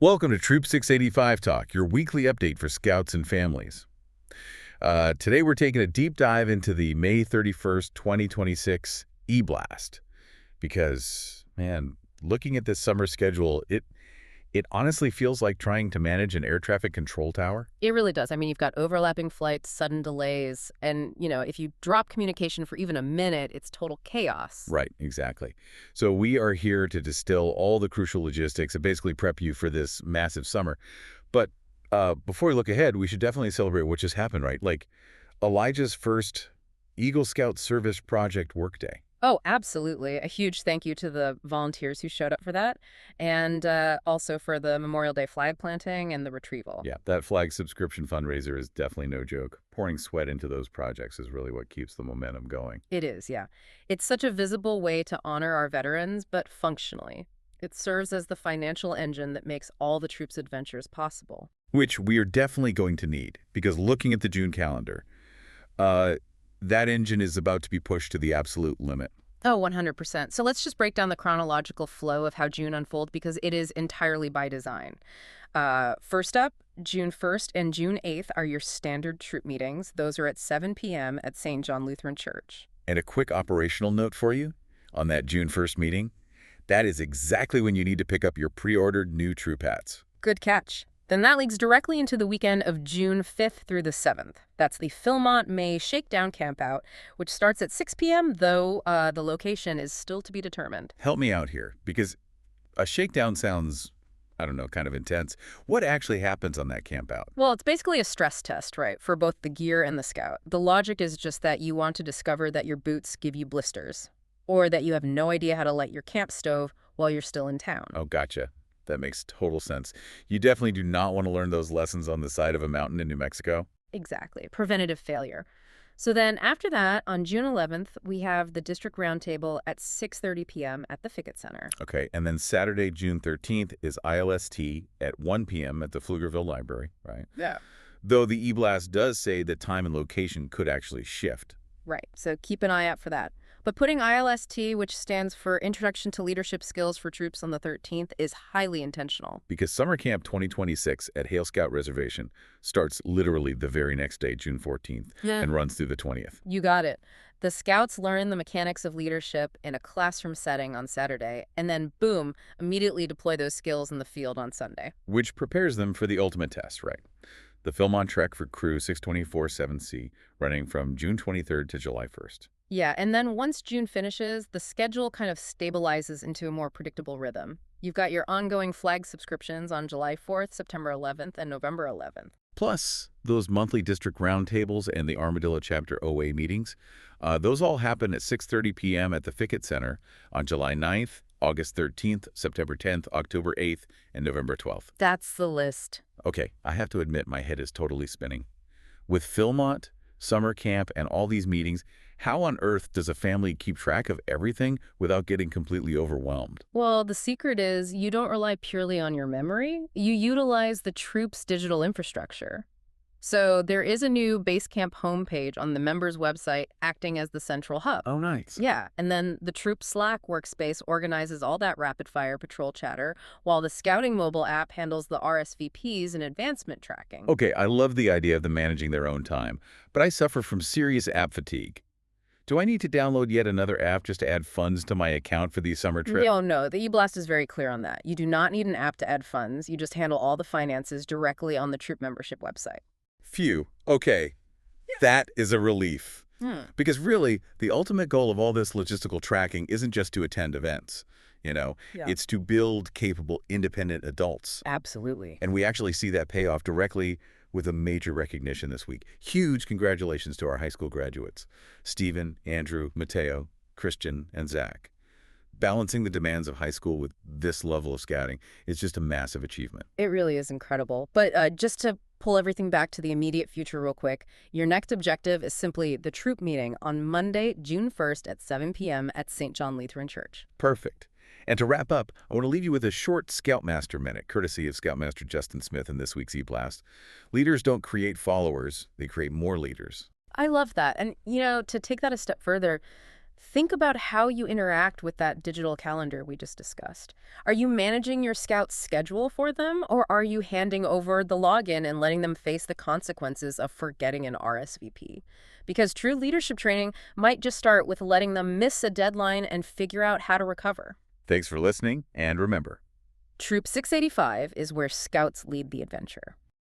Welcome to Troop 685 Talk, your weekly update for scouts and families. Today we're taking a deep dive into the May 31st, 2026 eBlast because, man, looking at this summer schedule, it honestly feels like trying to manage an air traffic control tower. It really does. I mean, you've got overlapping flights, sudden delays, and, if you drop communication for even a minute, it's total chaos. Right, exactly. So we are here to distill all the crucial logistics and basically prep you for this massive summer. But before we look ahead, we should definitely celebrate what just happened, right? Like Elijah's first Eagle Scout Service Project workday. Oh, absolutely. A huge thank you to the volunteers who showed up for that, and also for the Memorial Day flag planting and the retrieval. Yeah, that flag subscription fundraiser is definitely no joke. Pouring sweat into those projects is really what keeps the momentum going. It is, yeah. It's such a visible way to honor our veterans, but functionally. It serves as the financial engine that makes all the troops' adventures possible. Which we are definitely going to need, because looking at the June calendar, uh, that engine is about to be pushed to the absolute limit. Oh, 100%. So let's just break down the chronological flow of how June unfolds because it is entirely by design. First up, June 1st and June 8th are your standard troop meetings. Those are at 7 p.m. at St. John Lutheran Church. And a quick operational note for you on that June 1st meeting, that is exactly when you need to pick up your pre-ordered new troop hats. Good catch. Then that leads directly into the weekend of June 5th through the 7th. That's the Philmont May Shakedown Campout, which starts at 6 p.m., though the location is still to be determined. Help me out here, because a shakedown sounds, I don't know, kind of intense. What actually happens on that campout? Well, it's basically a stress test, right, for both the gear and the scout. The logic is just that you want to discover that your boots give you blisters, or that you have no idea how to light your camp stove while you're still in town. Oh, gotcha. That makes total sense. You definitely do not want to learn those lessons on the side of a mountain in New Mexico. Exactly. Preventative failure. So then after that, on June 11th, we have the district roundtable at 6:30 p.m. at the Fickett Center. Okay, and then Saturday, June 13th is ILST at 1 p.m. at the Pflugerville Library, right? Yeah. Though the eBlast does say that time and location could actually shift. Right. So keep an eye out for that. But putting ILST, which stands for Introduction to Leadership Skills for Troops on the 13th, is highly intentional. Because Summer Camp 2026 at Hale Scout Reservation starts literally the very next day, June 14th, and runs through the 20th. You got it. The scouts learn the mechanics of leadership in a classroom setting on Saturday, and then, boom, immediately deploy those skills in the field on Sunday. Which prepares them for the ultimate test, right? The Philmont Trek for Crew 624-7C, running from June 23rd to July 1st. Yeah, and then once June finishes, the schedule kind of stabilizes into a more predictable rhythm. You've got your ongoing flag subscriptions on July 4th, September 11th, and November 11th. Plus, those monthly district roundtables and the Armadillo Chapter OA meetings, those all happen at 6:30 p.m. at the Fickett Center on July 9th, August 13th, September 10th, October 8th, and November 12th. That's the list. Okay, I have to admit my head is totally spinning. With Philmont, summer camp, and all these meetings, how on earth does a family keep track of everything without getting completely overwhelmed? Well, the secret is you don't rely purely on your memory. You utilize the troop's digital infrastructure. So there is a new base camp homepage on the members' website acting as the central hub. Oh, nice. Yeah, and then the troop Slack workspace organizes all that rapid-fire patrol chatter, while the scouting mobile app handles the RSVPs and advancement tracking. Okay, I love the idea of them managing their own time, but I suffer from serious app fatigue. Do I need to download yet another app just to add funds to my account for these summer trips? No, the eBlast is very clear on that. You do not need an app to add funds. You just handle all the finances directly on the troop membership website. Phew. Okay. That is a relief. Because really, the ultimate goal of all this logistical tracking isn't just to attend events. It's to build capable, independent adults. Absolutely. And we actually see that pay off directly with a major recognition this week. Huge congratulations to our high school graduates, Stephen, Andrew, Mateo, Christian, and Zach. Balancing the demands of high school with this level of scouting is just a massive achievement. It really is incredible. But just to pull everything back to the immediate future real quick, your next objective is simply the troop meeting on Monday, June 1st at 7 p.m. at St. John Lutheran Church. Perfect. And to wrap up, I want to leave you with a short Scoutmaster Minute, courtesy of Scoutmaster Justin Smith in this week's eBlast. Leaders don't create followers, they create more leaders. I love that. And, to take that a step further, Think about how you interact with that digital calendar we just discussed. Are you managing your scout's schedule for them, or are you handing over the login and letting them face the consequences of forgetting an RSVP? Because true leadership training might just start with letting them miss a deadline and figure out how to recover. Thanks for listening, and remember, Troop 685 is where scouts lead the adventure.